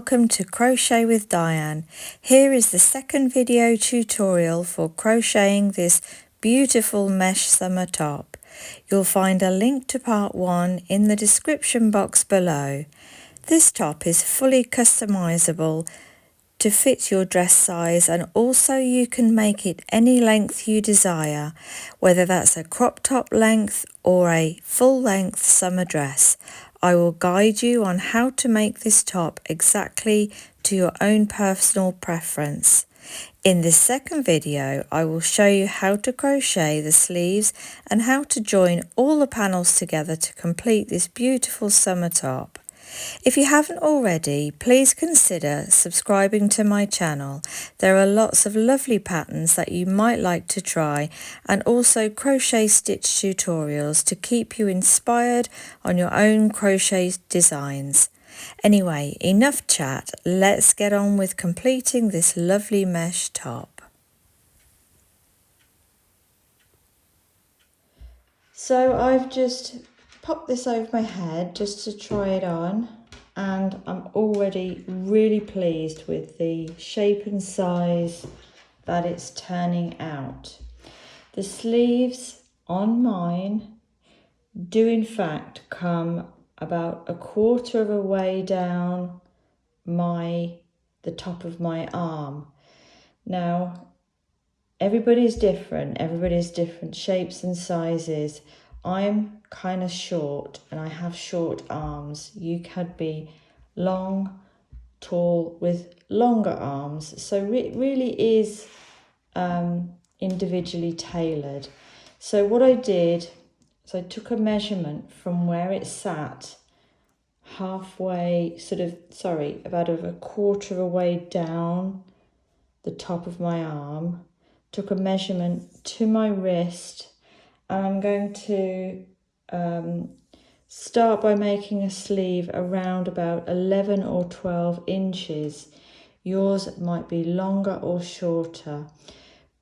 Welcome to Crochet with Diane. Here is the second video tutorial for crocheting this beautiful mesh summer top. You'll find a link to part 1 in the description box below. This top is fully customizable to fit your dress size, and also you can make it any length you desire, whether that's a crop top length or a full length summer dress. I will guide you on how to make this top exactly to your own personal preference. In this second video, I will show you how to crochet the sleeves and how to join all the panels together to complete this beautiful summer top. If you haven't already, please consider subscribing to my channel. There are lots of lovely patterns that you might like to try, and also crochet stitch tutorials to keep you inspired on your own crochet designs. Anyway, enough chat, let's get on with completing this lovely mesh top. So I've just popped this over my head just to try it on, and I'm already really pleased with the shape and size that it's turning out. The sleeves on mine do in fact come about a quarter of a way down the top of my arm. Now everybody's different shapes and sizes. I'm kind of short and I have short arms. You could be long, tall with longer arms. So it really is individually tailored. So what I did is I took a measurement from where it sat halfway, about a quarter of a way down the top of my arm, took a measurement to my wrist, and I'm going to start by making a sleeve around about 11 or 12 inches. Yours might be longer or shorter.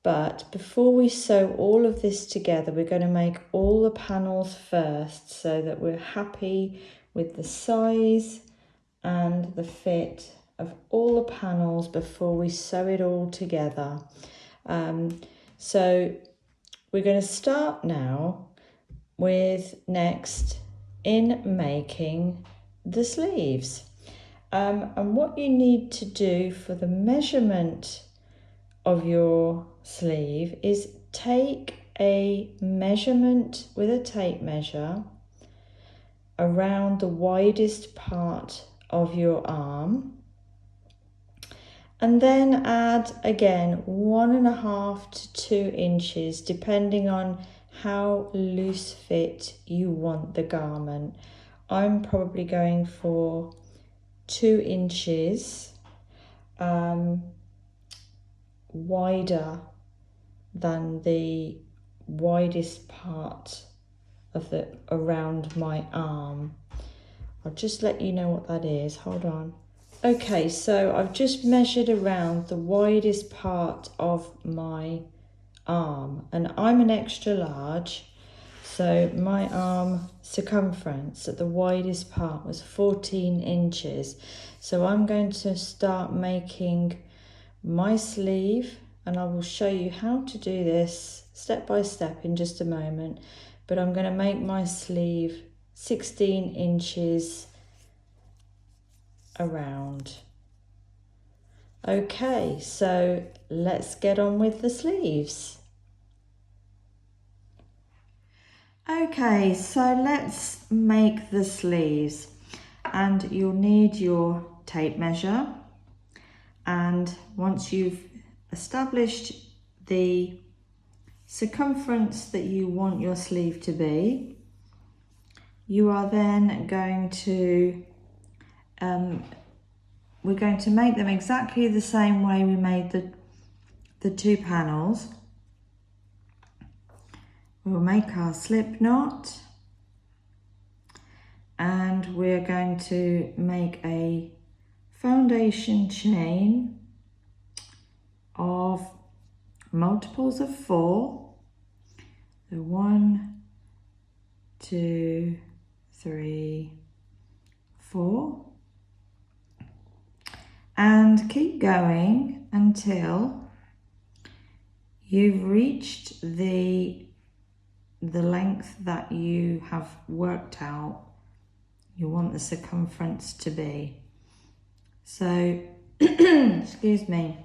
But before we sew all of this together, we're going to make all the panels first so that we're happy with the size and the fit of all the panels before we sew it all together. So we're going to start now with next in making the sleeves. And what you need to do for the measurement of your sleeve is take a measurement with a tape measure around the widest part of your arm, and then add again 1.5 to 2 inches depending on how loose fit you want the garment. I'm probably going for 2 inches wider than the widest part of the around my arm. I'll just let you know what that is. Hold on. Okay, so I've just measured around the widest part of my arm, and I'm an extra large, so my arm circumference at the widest part was 14 inches. So I'm going to start making my sleeve, and I will show you how to do this step by step in just a moment, but I'm going to make my sleeve 16 inches around. Okay, so let's get on with the sleeves. Okay, so let's make the sleeves, and you'll need your tape measure, and once you've established the circumference that you want your sleeve to be, you are then going to we're going to make them exactly the same way we made the two panels. We'll make our slip knot, and we're going to make a foundation chain of multiples of 4. So 1, 2, 3, 4. and keep going until you've reached the length that you have worked out you want the circumference to be. So, excuse me,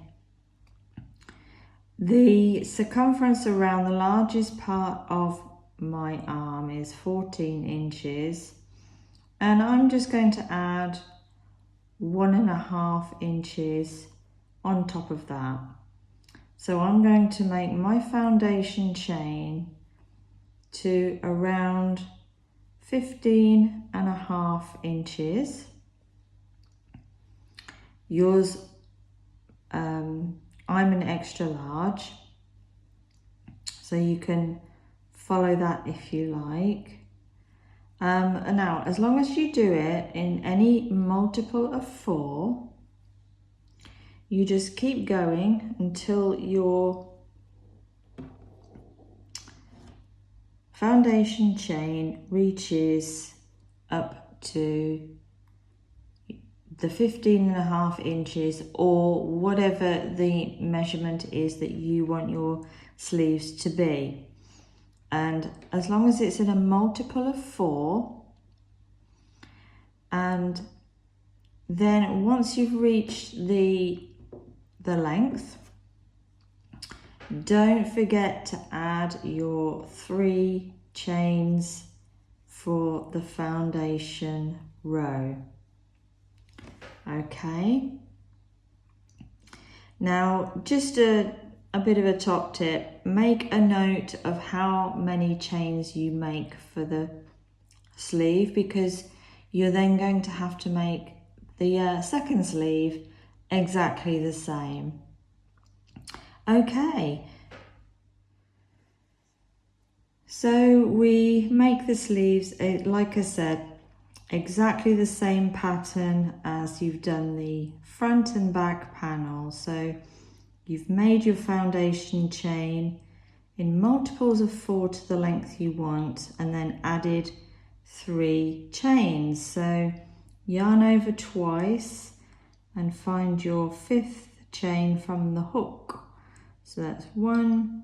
the circumference around the largest part of my arm is 14 inches, and I'm just going to add 1.5 inches on top of that. So I'm going to make my foundation chain to around 15.5 inches. Yours, I'm an extra large, so you can follow that if you like. And now, as long as you do it in any multiple of 4, you just keep going until your foundation chain reaches up to the 15.5 inches, or whatever the measurement is that you want your sleeves to be. And as long as it's in a multiple of 4, and then once you've reached the length, don't forget to add your 3 chains for the foundation row. Okay. Now, just a bit of a top tip, make a note of how many chains you make for the sleeve, because you're then going to have to make the second sleeve exactly the same. Okay, so we make the sleeves, like I said, exactly the same pattern as you've done the front and back panel. So you've made your foundation chain in multiples of 4 to the length you want, and then added 3 chains. So yarn over twice and find your 5th chain from the hook. So that's 1,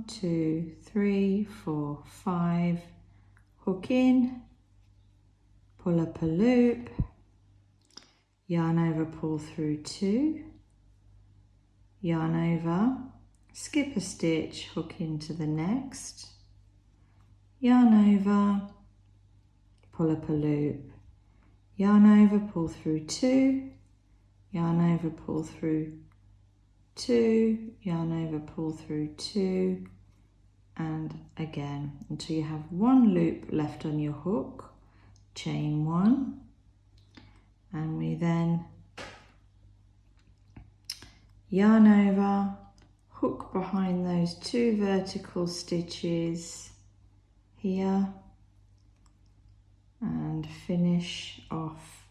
2, 3, 4, 5, hook in, pull up a loop, yarn over, pull through 2, yarn over, skip a stitch, hook into the next, yarn over, pull up a loop, yarn over, pull through 2, yarn over, pull through 2, yarn over, pull through 2, and again until you have 1 loop left on your hook, chain 1, and we then yarn over, hook behind those 2 vertical stitches here, and finish off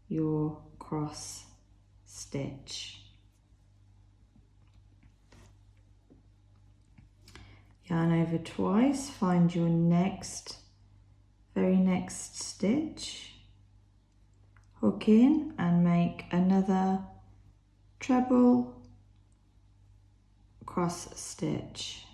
your cross stitch. Yarn over twice, find your very next stitch, hook in and make another treble cross stitch.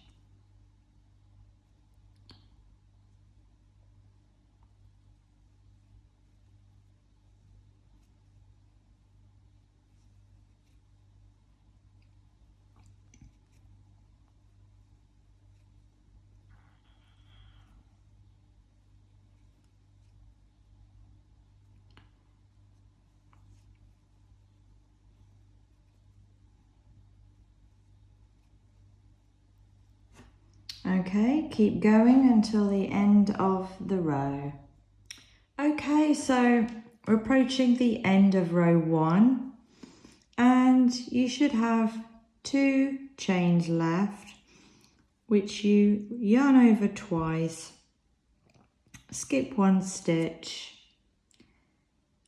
Okay, keep going until the end of the row. Okay, so we're approaching the end of row 1, and you should have 2 chains left, which you yarn over twice, skip 1 stitch,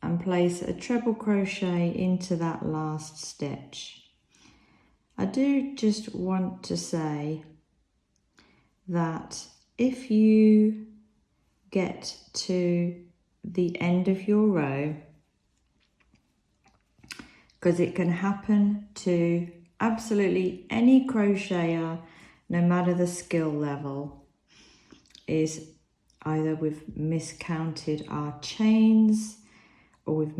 and place a treble crochet into that last stitch. I do just want to say that if you get to the end of your row, because it can happen to absolutely any crocheter, no matter the skill level, is either we've miscounted our chains, or we've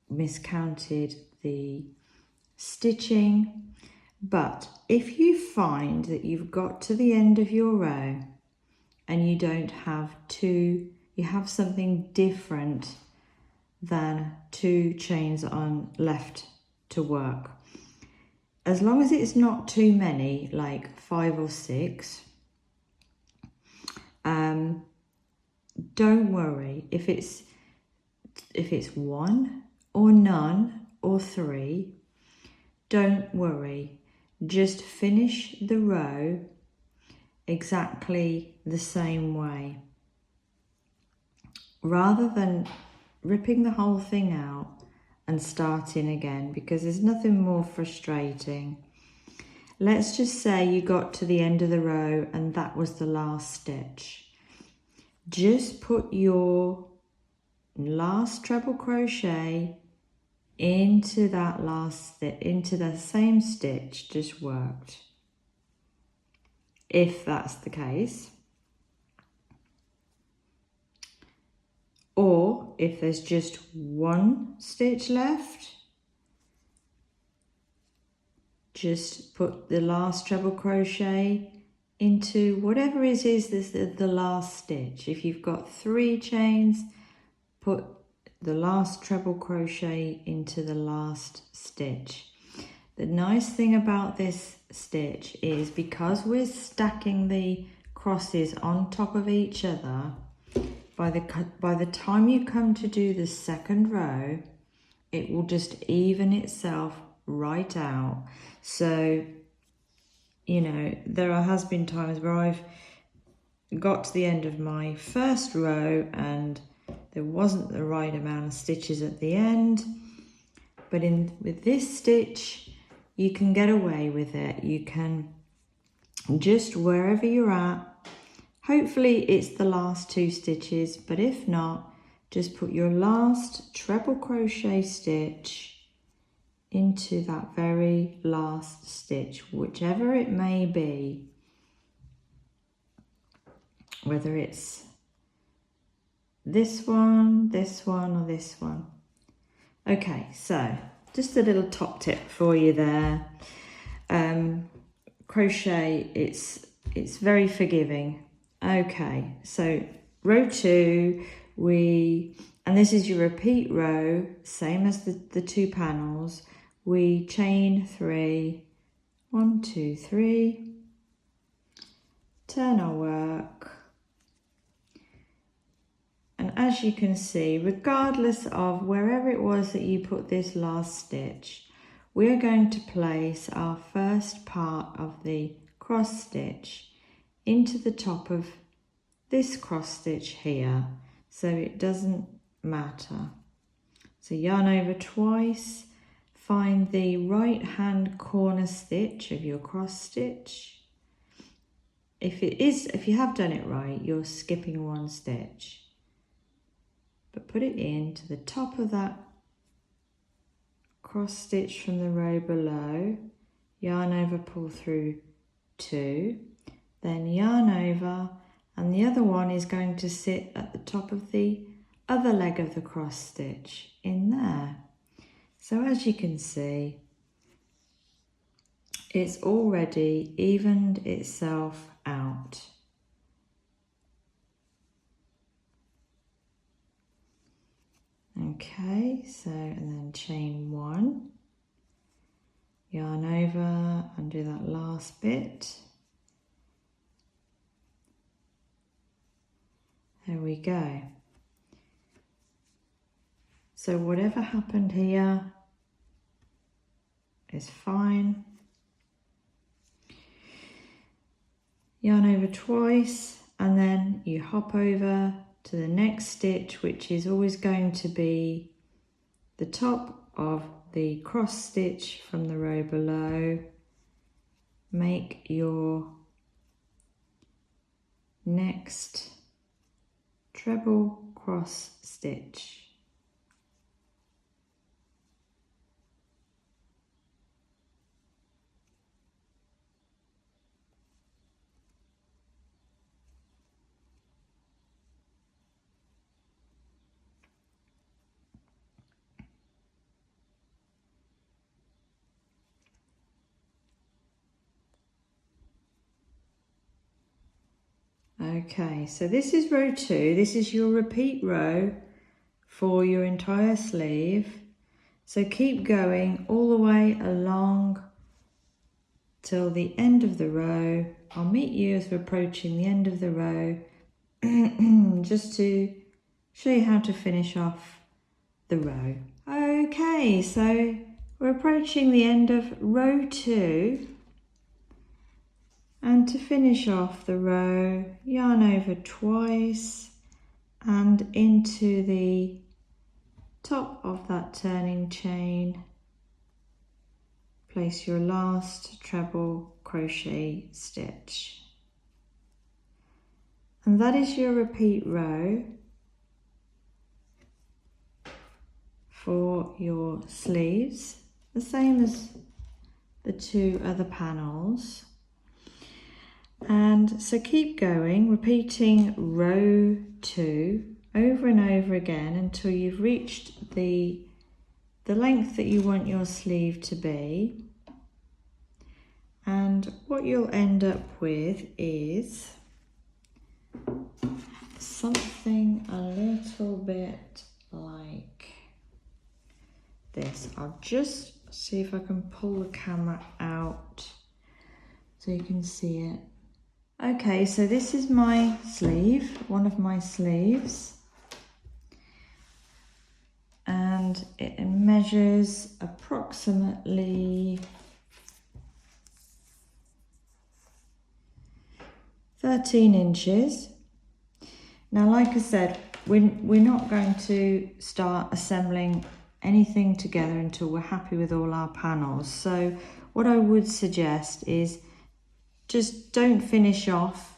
miscounted the stitching. But if you find that you've got to the end of your row and you don't have you have something different than 2 chains on left to work, as long as it's not too many, like 5 or 6, don't worry. If it's 1 or none or 3, don't worry. Just finish the row exactly the same way, rather than ripping the whole thing out and starting again, because there's nothing more frustrating. Let's just say you got to the end of the row and that was the last stitch. Just put your last treble crochet into that into the same stitch just worked, if that's the case. Or if there's just 1 stitch left, just put the last treble crochet into whatever it is the last stitch. If you've got 3 chains, put the last treble crochet into the last stitch. The nice thing about this stitch is, because we're stacking the crosses on top of each other, by the time you come to do the second row, it will just even itself right out. So, you know, has been times where I've got to the end of my first row and there wasn't the right amount of stitches at the end, but with this stitch you can get away with it. You can just, wherever you're at, hopefully it's the last 2 stitches, but if not, just put your last treble crochet stitch into that very last stitch, whichever it may be, whether it's this one, or this one. Okay, so just a little top tip for you there. Crochet, it's very forgiving. Okay, so row 2, and this is your repeat row, same as the 2 panels. We chain 3, 1, 2, 3, turn our work, and as you can see, regardless of wherever it was that you put this last stitch, we're going to place our first part of the cross stitch into the top of this cross stitch here, so it doesn't matter. So yarn over twice, find the right hand corner stitch of your cross stitch. If you have done it right, you're skipping 1 stitch, but put it into the top of that cross stitch from the row below, yarn over, pull through 2, then yarn over, and the other one is going to sit at the top of the other leg of the cross stitch in there. So as you can see, it's already evened itself out. Okay, so, and then chain 1, yarn over and do that last bit. There we go. So whatever happened here is fine. Yarn over twice, and then you hop over to the next stitch, which is always going to be the top of the cross stitch from the row below. Make your next treble cross stitch. Okay, so this is row 2. This is your repeat row for your entire sleeve. So keep going all the way along till the end of the row. I'll meet you as we're approaching the end of the row just to show you how to finish off the row. Okay, so we're approaching the end of row 2. And to finish off the row, yarn over twice and into the top of that turning chain, place your last treble crochet stitch. And that is your repeat row for your sleeves, the same as the 2 other panels. And so keep going, repeating row 2 over and over again until you've reached the length that you want your sleeve to be. And what you'll end up with is something a little bit like this. I'll just see if I can pull the camera out so you can see it. Okay, so this is my sleeve, one of my sleeves, and it measures approximately 13 inches. Now, like I said, we're not going to start assembling anything together until we're happy with all our panels. So what I would suggest is just don't finish off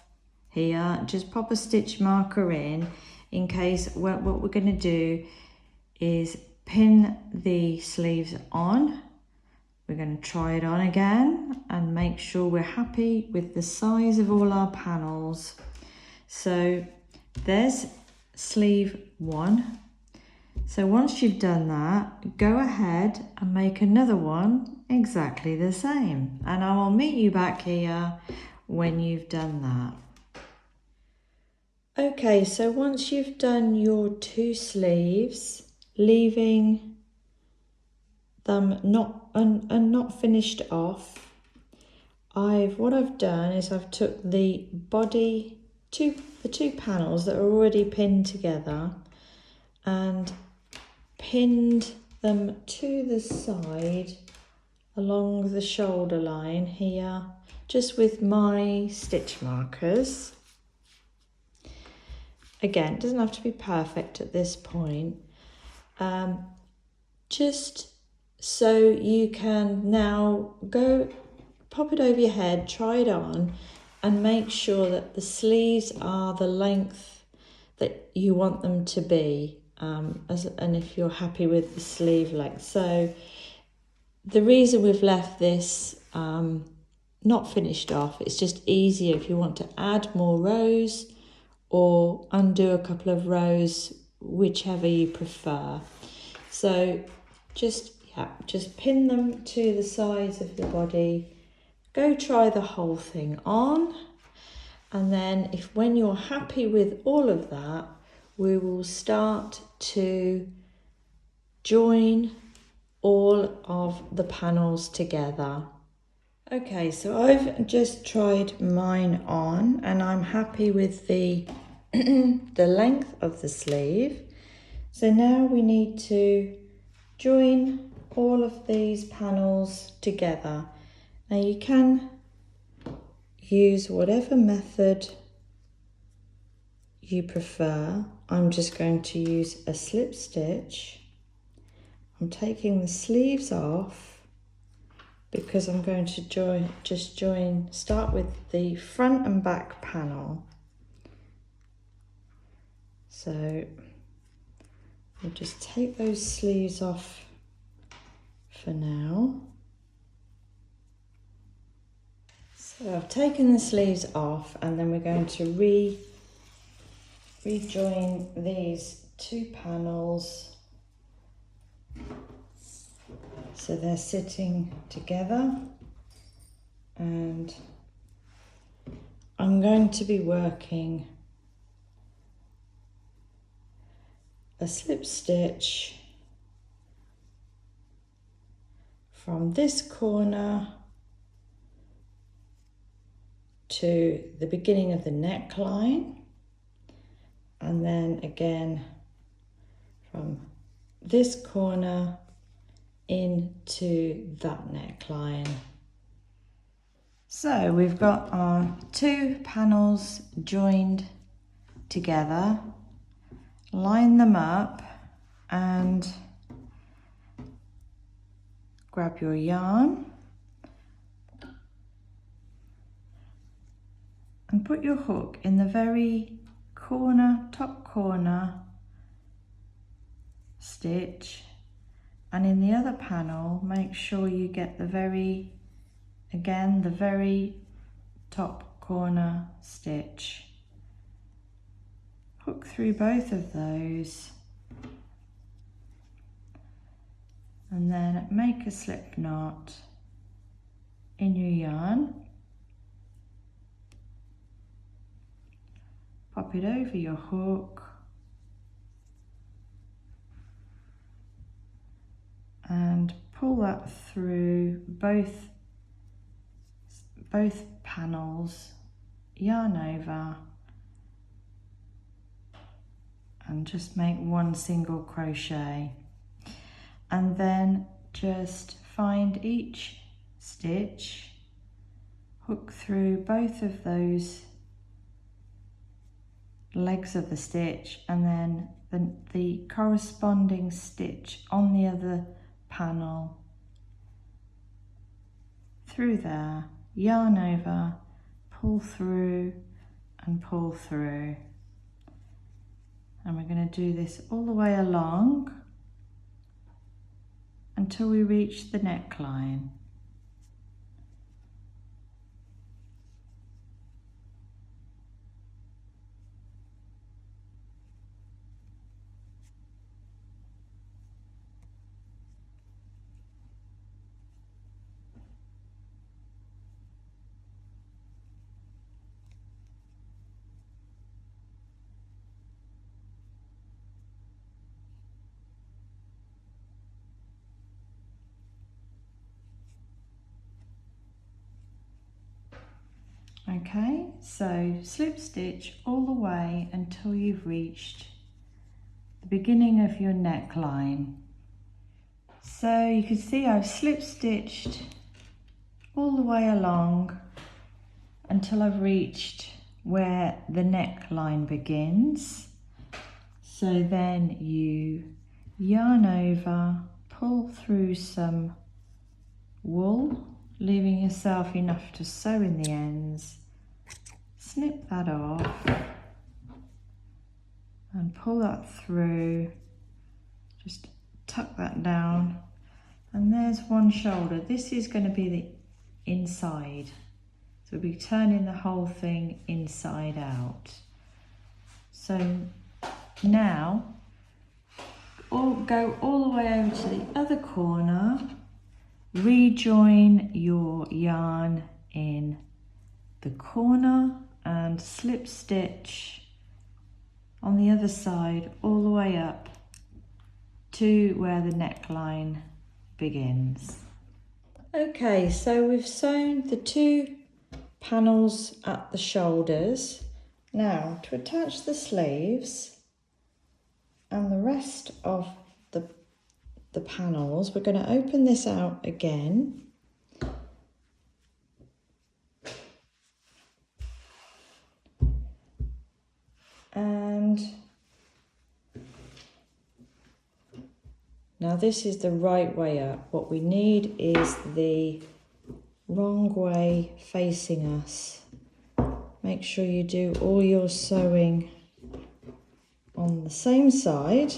here, just pop a stitch marker in case what we're going to do is pin the sleeves on. We're going to try it on again and make sure we're happy with the size of all our panels. So there's sleeve 1. So once you've done that, go ahead and make another one exactly the same. And I will meet you back here when you've done that. Okay, so once you've done your 2 sleeves, leaving them not finished off, what I've done is I've took the body, the two panels that are already pinned together and pinned them to the side along the shoulder line here, just with my stitch markers. Again, it doesn't have to be perfect at this point, just so you can now go pop it over your head, try it on, and make sure that the sleeves are the length that you want them to be. And if you're happy with the sleeve length. So the reason we've left this not finished off, it's just easier if you want to add more rows or undo a couple of rows, whichever you prefer. So just pin them to the sides of the body, go try the whole thing on, and then when you're happy with all of that, we will start to join all of the panels together. Okay, so I've just tried mine on and I'm happy with the the length of the sleeve. So now we need to join all of these panels together. Now you can use whatever method you prefer. I'm just going to use a slip stitch. I'm taking the sleeves off because I'm going to start with the front and back panel. So We'll just take those sleeves off for now. So I've taken the sleeves off, and then we're going to rejoin these two panels so they're sitting together, and I'm going to be working a slip stitch from this corner to the beginning of the neckline, and then again from this corner into that neckline. So we've got our two panels joined together. Line them up and grab your yarn and put your hook in the very top corner stitch, and in the other panel make sure you get the very top corner stitch. Hook through both of those and then make a slip knot in your yarn. Pop it over your hook and pull that through both panels, yarn over, and just make one single crochet, and then just find each stitch, hook through both of those legs of the stitch, and then the corresponding stitch on the other panel through there, yarn over, pull through and pull through. And we're going to do this all the way along until we reach the neckline. Okay, so slip stitch all the way until you've reached the beginning of your neckline. So you can see I've slip stitched all the way along until I've reached where the neckline begins. So then you yarn over, pull through some wool, leaving yourself enough to sew in the ends. Snip that off and pull that through, just tuck that down, and there's one shoulder. This is going to be the inside, so we'll be turning the whole thing inside out. So now go all the way over to the other corner, rejoin your yarn in the corner and slip stitch on the other side all the way up to where the neckline begins. Okay, so we've sewn the two panels at the shoulders. Now to attach the sleeves and the rest of the panels, we're going to open this out again. And now this is the right way up. What we need is the wrong way facing us. Make sure you do all your sewing on the same side.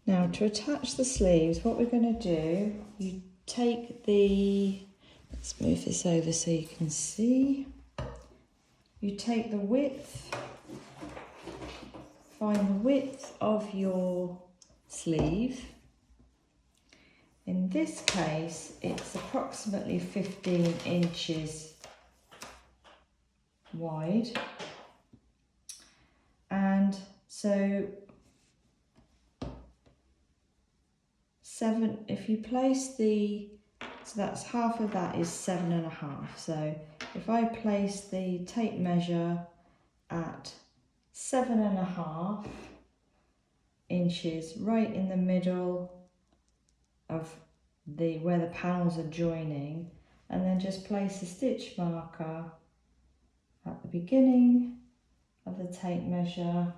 Now to attach the sleeves, what we're going to do, you take the, let's move this over so you can see. You take the width, find the width of your sleeve. In this case, it's approximately 15 inches wide. And so if you place so that's half of that is 7.5. So if I place the tape measure at 7.5 inches right in the middle of where the panels are joining, and then just place a stitch marker at the beginning of the tape measure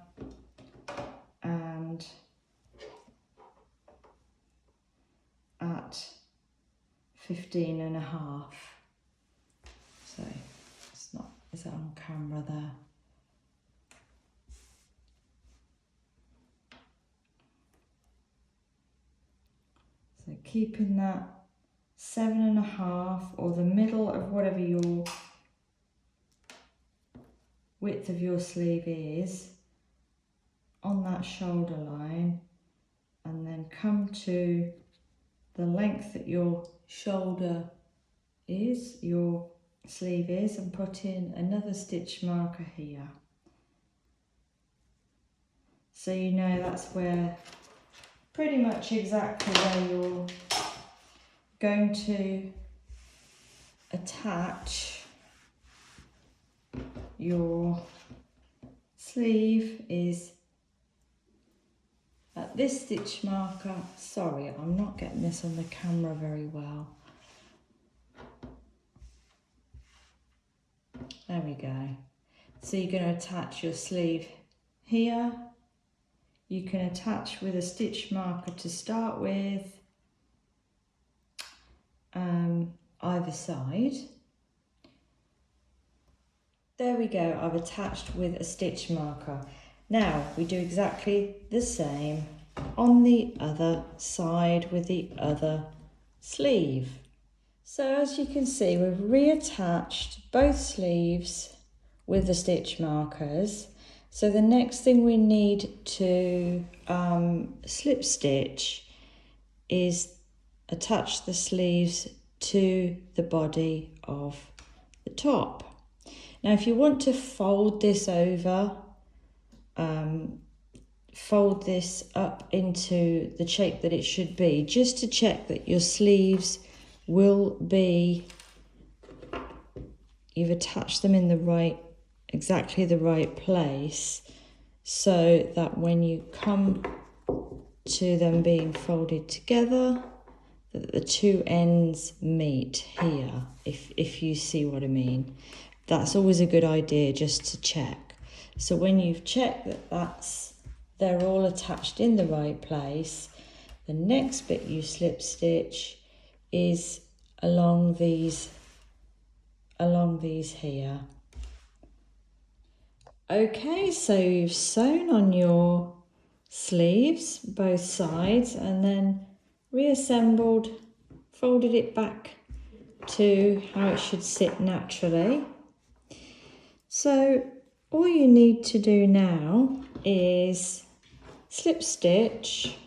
and at 15.5. So it's not, is that on camera there? So keeping that 7.5 or the middle of whatever your width of your sleeve is on that shoulder line, and then come to the length that your shoulder is, your sleeve is, and put in another stitch marker here. So you know that's where, pretty much exactly where you're going to attach your sleeve is at this stitch marker. Sorry, I'm not getting this on the camera very well. There we go. So you're going to attach your sleeve here. You can attach with a stitch marker to start with, either side. There we go, I've attached with a stitch marker. Now we do exactly the same on the other side with the other sleeve. So as you can see, we've reattached both sleeves with the stitch markers. So the next thing we need to slip stitch is attach the sleeves to the body of the top. Now if you want to fold this over, fold this up into the shape that it should be, just to check that your sleeves will be, you've attached them in the right, exactly the right place, so that when you come to them being folded together, that the two ends meet here, if you see what I mean. That's always a good idea, just to check. So when you've checked that they're all attached in the right place, the next bit you slip stitch is along these here. Okay, so you've sewn on your sleeves, both sides, and then reassembled, folded it back to how it should sit naturally. So all you need to do now is slip stitch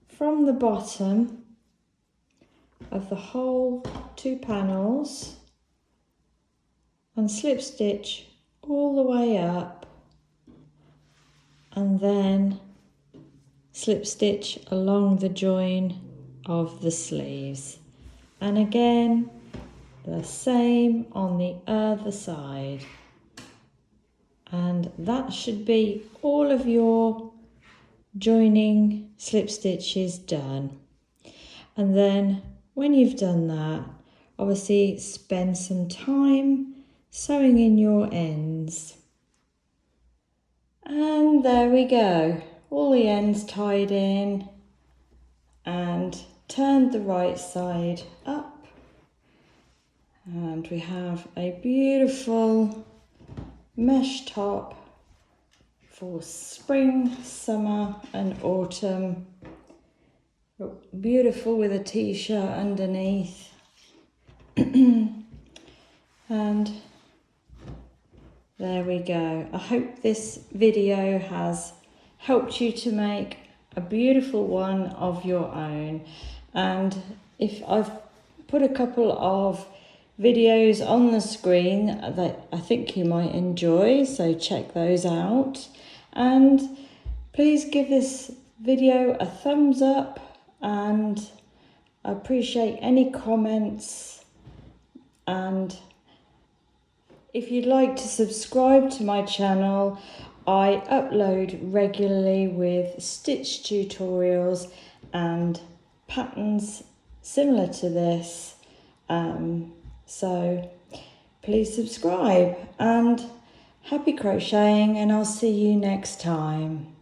from the bottom of the whole 2 panels and slip stitch all the way up, and then slip stitch along the join of the sleeves, and again the same on the other side, and that should be all of your joining slip stitches done. And then when you've done that, obviously spend some time sewing in your ends. And there we go, all the ends tied in and turned the right side up, and we have a beautiful mesh top for spring, summer and autumn. Beautiful with a t-shirt underneath. And there we go. I hope this video has helped you to make a beautiful one of your own. And if I've put a couple of videos on the screen that I think you might enjoy, so check those out. And please give this video a thumbs up, and I appreciate any comments. And if you'd like to subscribe to my channel, I upload regularly with stitch tutorials and patterns similar to this. So please subscribe, and happy crocheting, and I'll see you next time.